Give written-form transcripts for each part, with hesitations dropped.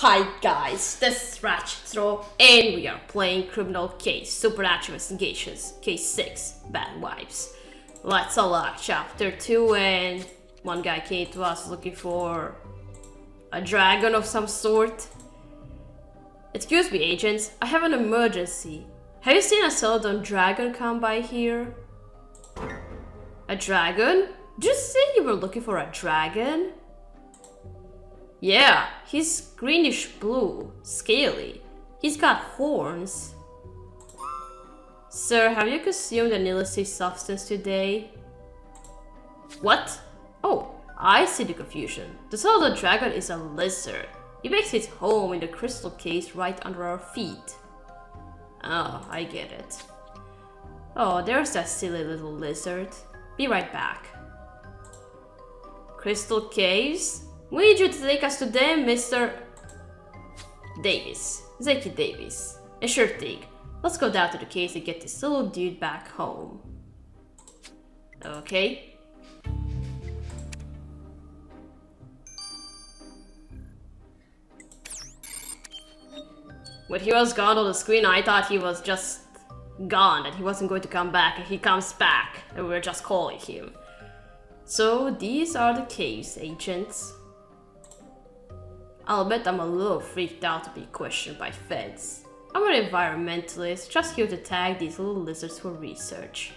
Hi guys, this is Ratchet, and we are playing Criminal Case Supernatural Investigations, Case 6, Bad Vibes. Let's unlock Chapter 2, and one guy came to us looking for a dragon of some sort. Excuse me, agents, I have an emergency. Have you seen a Celadon dragon come by here? A dragon? Did you say you were looking for a dragon? Yeah, he's greenish blue, scaly. He's got horns. Sir, have you consumed an illicit substance today? What? Oh, I see the confusion. The Celadon dragon is a lizard. He makes his home in the crystal case right under our feet. Oh, I get it. Oh, there's that silly little lizard. Be right back. Crystal caves? We need you to take us to them, Mr. Davis. Zaki Davis. A sure thing. Let's go down to the case and get this little dude back home. Okay. When he was gone on the screen, I thought he was just gone, that he wasn't going to come back, and he comes back, and we were just calling him. So, these are the caves, agents. I'll bet I'm a little freaked out to be questioned by feds. I'm an environmentalist, just here to tag these little lizards for research.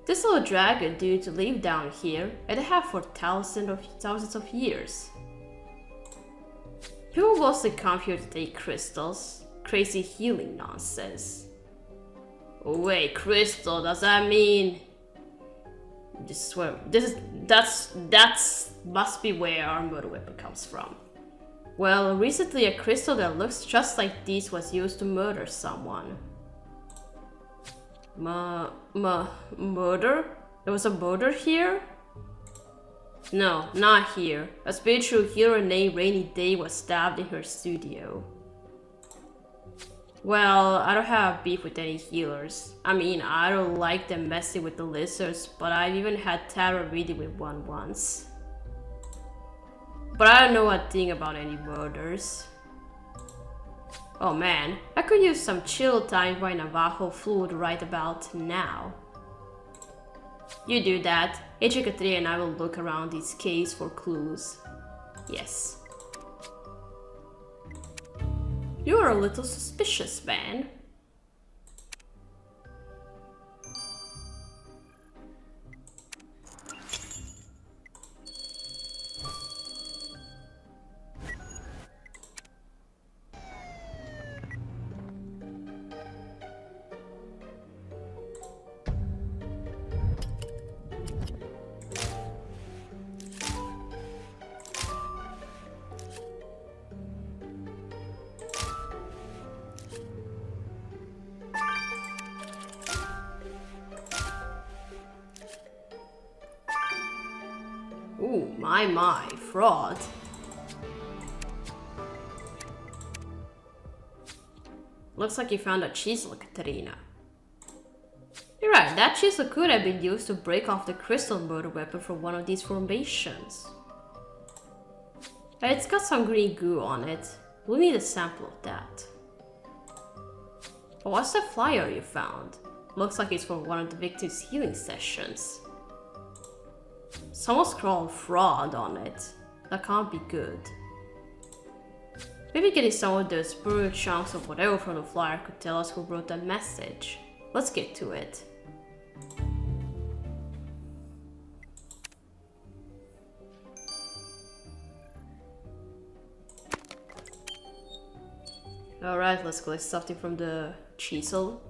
This little dragon dude lived down here, and they have for thousands of years. People mostly come here to take crystals. Crazy healing nonsense. Oh wait, crystal, does that mean... That's must be where our murder weapon comes from. Well, recently a crystal that looks just like this was used to murder someone. Murder? There was a murder here? No, not here. A spiritual healer named Rainy Day was stabbed in her studio. Well, I don't have beef with any healers. I mean, I don't like them messing with the lizards, but I've even had tarot reading with one once. But I don't know a thing about any murders. Oh man, I could use some chill time by Navajo fluid right about now. You do that. Agent Katarina and I will look around these caves for clues. Yes. You're a little suspicious, man. Ooh, my, fraud. Looks like you found a chisel, Katarina. You're right, that chisel could have been used to break off the crystal murder weapon from one of these formations. It's got some green goo on it. We'll need a sample of that. But what's the flyer you found? Looks like it's for one of the victim's healing sessions. Someone scrawled fraud on it. That can't be good. Maybe getting some of those buried chunks of whatever from the flyer could tell us who wrote that message. Let's get to it. Alright, let's collect something from the chisel.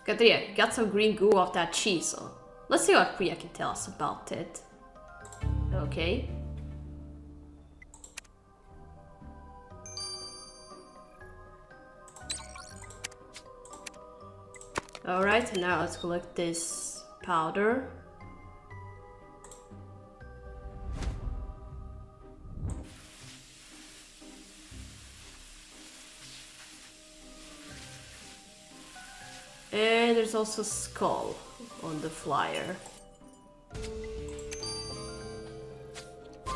Katarina, got some green goo off that chisel. Let's see what Priya can tell us about it. Okay. Alright, now let's collect this powder. And there's also a skull on the flyer.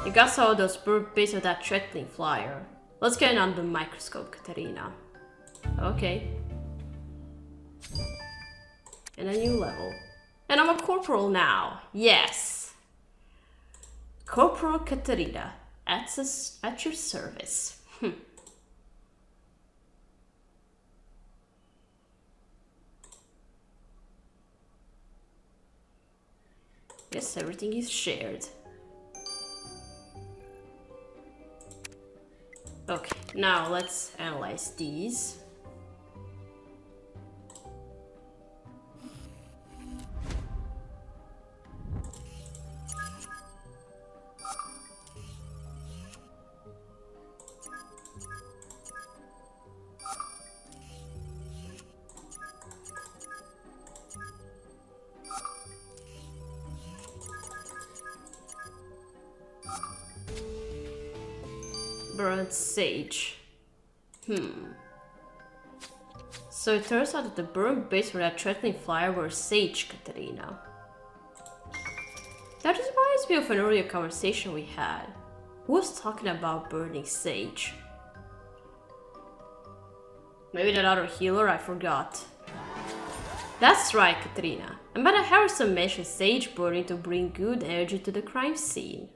You got some of those burnt bits of that threatening flyer. Let's get it under the microscope, Katarina. Okay. And a new level. And I'm a corporal now. Yes. Corporal Katarina. At your service. Yes, everything is shared. Okay, now let's analyze these. Burnt sage. So it turns out that the burnt bits for that threatening flyer were sage, Katarina. That reminds me of an earlier conversation we had. Who was talking about burning sage? Maybe that other healer, I forgot. That's right, Katarina. Amanda Harrison mentioned sage burning to bring good energy to the crime scene.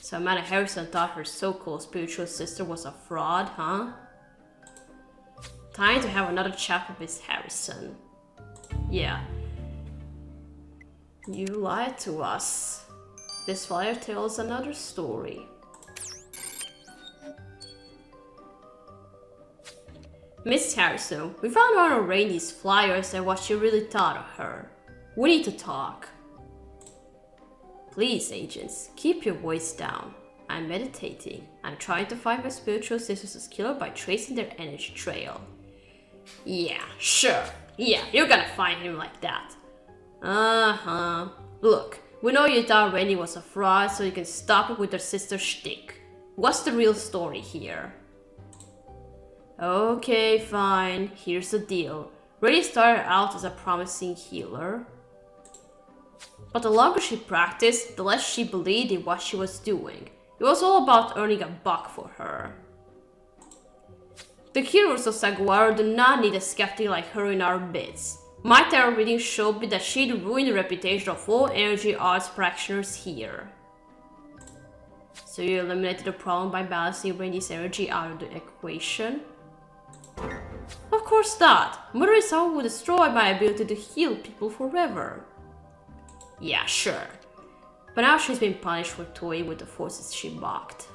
So Amanda Harrison thought her so-called spiritual sister was a fraud, huh? Time to have another chat with Miss Harrison. Yeah. You lied to us. This flyer tells another story. Miss Harrison, we found one of Randy's flyers and what she really thought of her. We need to talk. Please, agents, keep your voice down. I'm meditating. I'm trying to find my spiritual sister's killer by tracing their energy trail. Yeah, sure. Yeah, you're gonna find him like that. Uh-huh. Look, we know you thought Randy was a fraud, so you can stop it with your sister's shtick. What's the real story here? Okay, fine. Here's the deal. Randy started out as a promising healer. But the longer she practiced, the less she believed in what she was doing. It was all about earning a buck for her. The heroes of Saguaro do not need a skeptic like her in our midst. My tarot reading showed me that she'd ruin the reputation of all energy arts practitioners here. So you eliminated the problem by balancing Randy's energy out of the equation? Of course not. Murdering someone would destroy my ability to heal people forever. Yeah, sure. But now she's been punished for toying with the forces she mocked.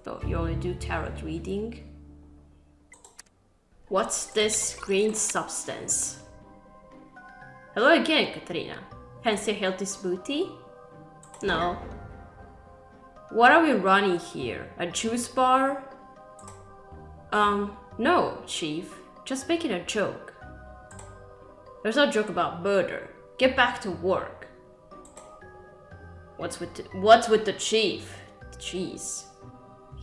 Oh, you only do tarot reading? What's this green substance? Hello again, Katarina. Fancy a healthy smoothie? No. What are we running here? A juice bar? No, Chief. Just making a joke. There's no joke about murder. Get back to work. What's with the Chief? Jeez.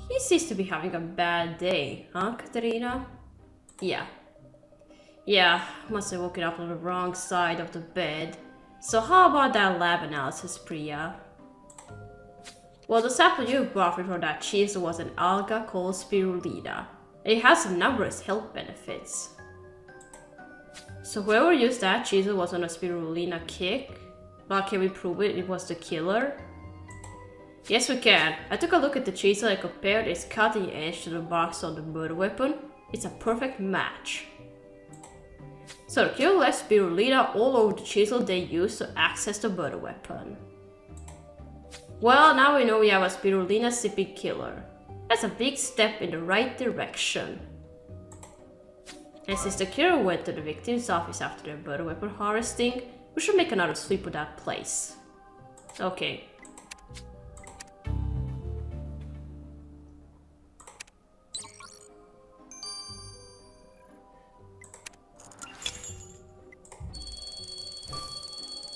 He seems to be having a bad day, huh, Katarina? Yeah. Yeah, must have woken up on the wrong side of the bed. So how about that lab analysis, Priya? Well, the sample you brought me from that cheese was an alga called spirulina. It has some numerous health benefits. So whoever used that cheese was on a spirulina kick? But can we prove it was the killer? Yes, we can. I took a look at the chisel and compared its cutting edge to the marks on the murder weapon. It's a perfect match. So the killer left spirulina all over the chisel they used to access the murder weapon. Well, now we know we have a spirulina sipping killer. That's a big step in the right direction. And since the killer went to the victim's office after their murder weapon harvesting, we should make another sweep of that place. Okay.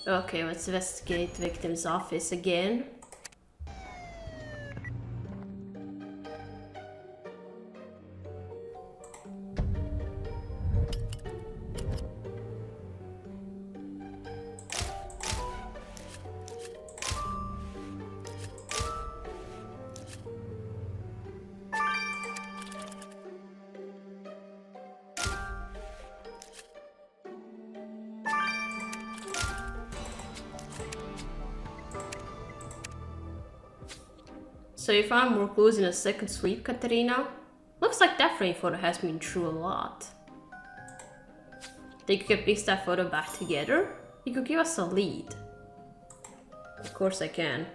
Okay, let's investigate the victim's office again. So you found more clues in a second sweep, Katarina? Looks like that frame photo has been through a lot. Think you can piece that photo back together? You could give us a lead. Of course I can.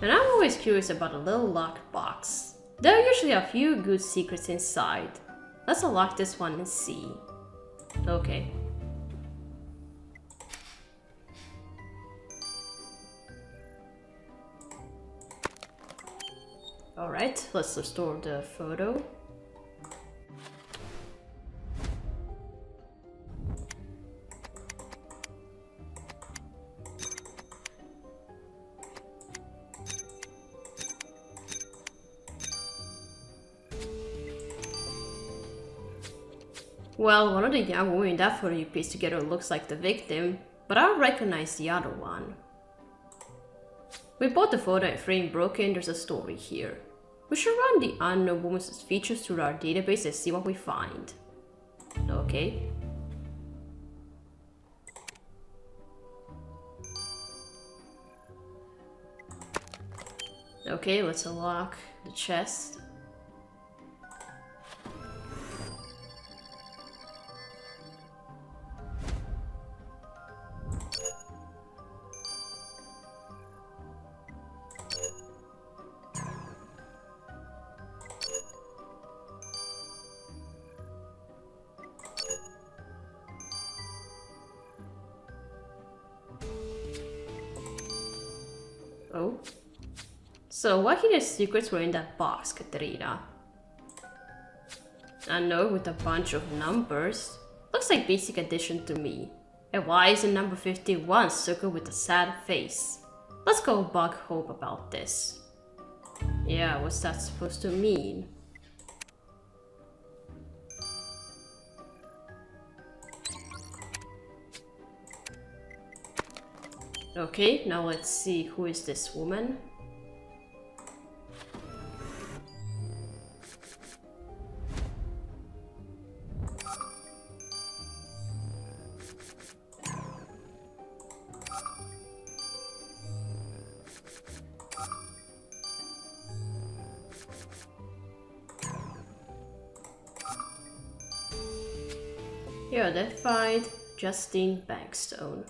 And I'm always curious about a little locked box. There are usually a few good secrets inside. Let's unlock this one and see. Okay. Alright, let's restore the photo. Well, one of the young women in that photo you pieced together looks like the victim, but I don't recognize the other one. With both the photo and frame broken, there's a story here. We should run the unknown woman's features through our database and see what we find. Okay. Okay, let's unlock the chest. Oh. So what hidden secrets were in that box, Katarina? I know, with a bunch of numbers. Looks like basic addition to me. And why is the number 51 circled with a sad face? Let's go bug Hope about this. Yeah, what's that supposed to mean? Okay, now let's see, who is this woman? You identified Justine Bankstone.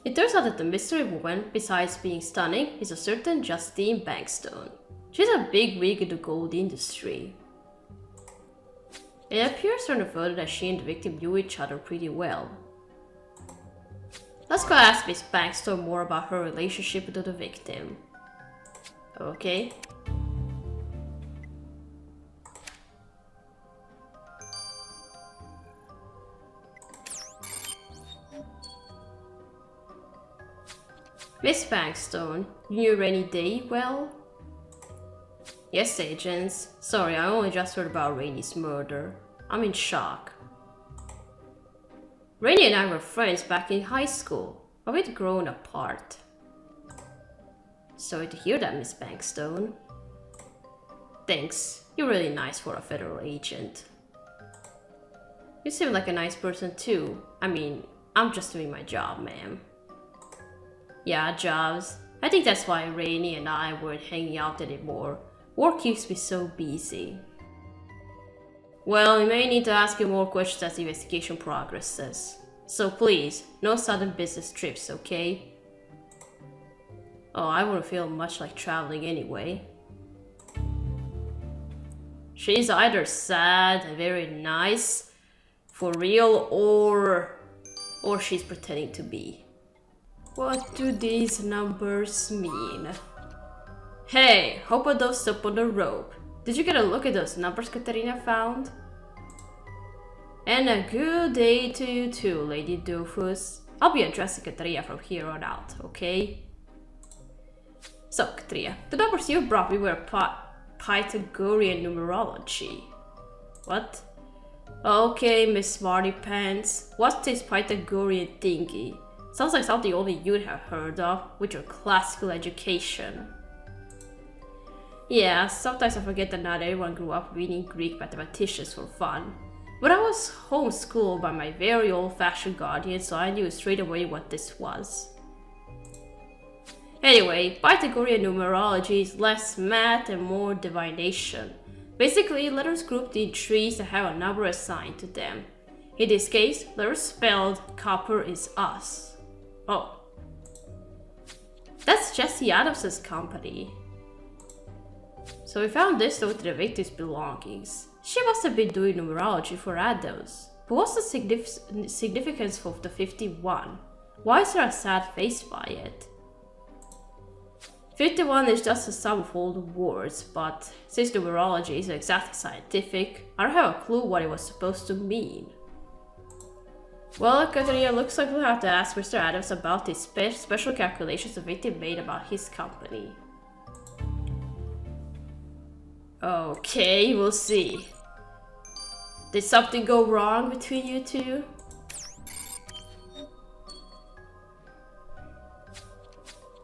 It turns out that the mystery woman, besides being stunning, is a certain Justine Bankstone. She's a big wig in the gold industry. It appears from the photo that she and the victim knew each other pretty well. Let's go ask Miss Bankstone more about her relationship to the victim. Okay. Miss Bankstone, you knew Rainy Day well? Yes, agents. Sorry, I only just heard about Rainy's murder. I'm in shock. Rainy and I were friends back in high school, but we'd grown apart. Sorry to hear that, Miss Bankstone. Thanks. You're really nice for a federal agent. You seem like a nice person too. I mean, I'm just doing my job, ma'am. Yeah, jobs. I think that's why Rainy and I weren't hanging out anymore. Work keeps me so busy. Well, we may need to ask you more questions as the investigation progresses. So please, no sudden business trips, okay? Oh, I wouldn't feel much like traveling anyway. She's either sad and very nice, for real, or she's pretending to be. What do these numbers mean? Hey, hope are those up on the rope. Did you get a look at those numbers Katarina found? And a good day to you too, Lady Doofus. I'll be addressing Katarina from here on out, okay? So, Katarina, the numbers you brought me were Pythagorean numerology. What? Okay, Miss Smarty Pants. What's this Pythagorean thingy? Sounds like something only you'd have heard of with your classical education. Yeah, sometimes I forget that not everyone grew up reading Greek mathematicians for fun. But I was homeschooled by my very old-fashioned guardian, so I knew straight away what this was. Anyway, Pythagorean numerology is less math and more divination. Basically, letters grouped in trees that have a number assigned to them. In this case, letters spelled copper is us. Oh. That's Jesse Adams's company. So we found this note to the victim's belongings. She must have been doing numerology for Adams. But what's the significance of the 51? Why is there a sad face by it? 51 is just a sum of all the words, but since numerology isn't exactly scientific, I don't have a clue what it was supposed to mean. Well, Katarina, looks like we'll have to ask Mr. Adams about these special calculations the victim made about his company. Okay, we'll see. Did something go wrong between you two?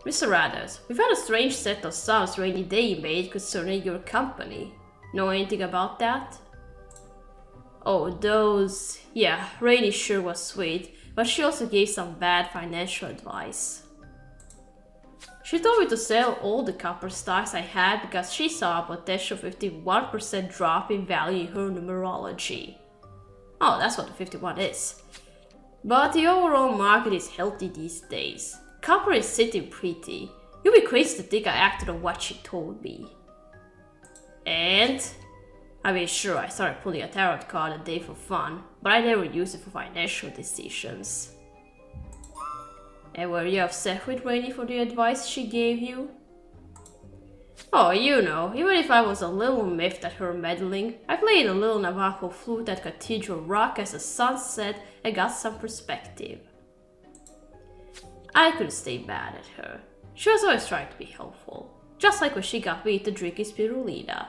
Mr. Adams, we found a strange set of sums Rainy Day made concerning your company. Know anything about that? Oh, those... Yeah, Rainy sure was sweet, but she also gave some bad financial advice. She told me to sell all the copper stocks I had because she saw a potential 51% drop in value in her numerology. Oh, that's what the 51 is. But the overall market is healthy these days. Copper is sitting pretty. You'd be crazy to think I acted on what she told me. And... I mean, sure, I started pulling a tarot card a day for fun, but I never used it for financial decisions. And were you upset with Rainy for the advice she gave you? Oh, you know, even if I was a little miffed at her meddling, I played a little Navajo flute at Cathedral Rock as the sun set and got some perspective. I couldn't stay mad at her. She was always trying to be helpful, just like when she got me to drinking spirulina.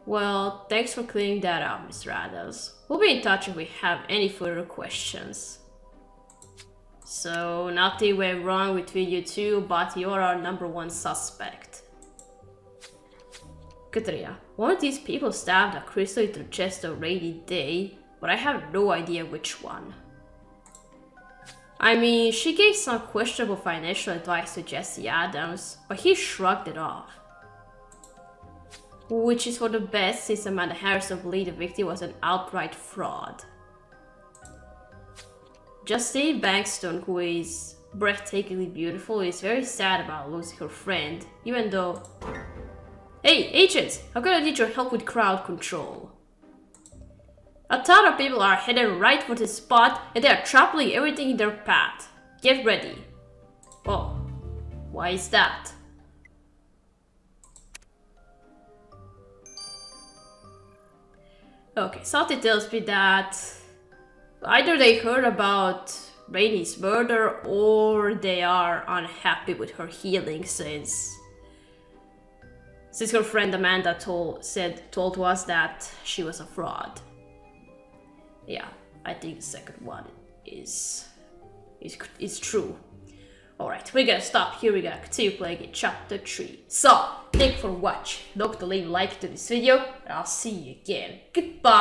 Well, thanks for clearing that up, Mr. Adams. We'll be in touch if we have any further questions. So, nothing went wrong between you two, but you're our #1 suspect. Katarina, one of these people stabbed a crystal into the chest of Rainy Day, but I have no idea which one. I mean, she gave some questionable financial advice to Jesse Adams, but he shrugged it off. Which is for the best, since Amanda Harrison believed the victim was an outright fraud. Justine Bankstone, who is breathtakingly beautiful, is very sad about losing her friend, even though... Hey, agents! I'm gonna need your help with crowd control. A ton of people are headed right for this spot, and they are trampling everything in their path. Get ready. Oh, why is that? Okay, something tells me that either they heard about Rainy's murder or they are unhappy with her healing since her friend Amanda told us that she was a fraud. Yeah, I think the second one is true. Alright, we're gonna stop here. We're gonna continue playing in chapter 3. So, thank you for watching. Don't forget to leave a like to this video, and I'll see you again. Goodbye!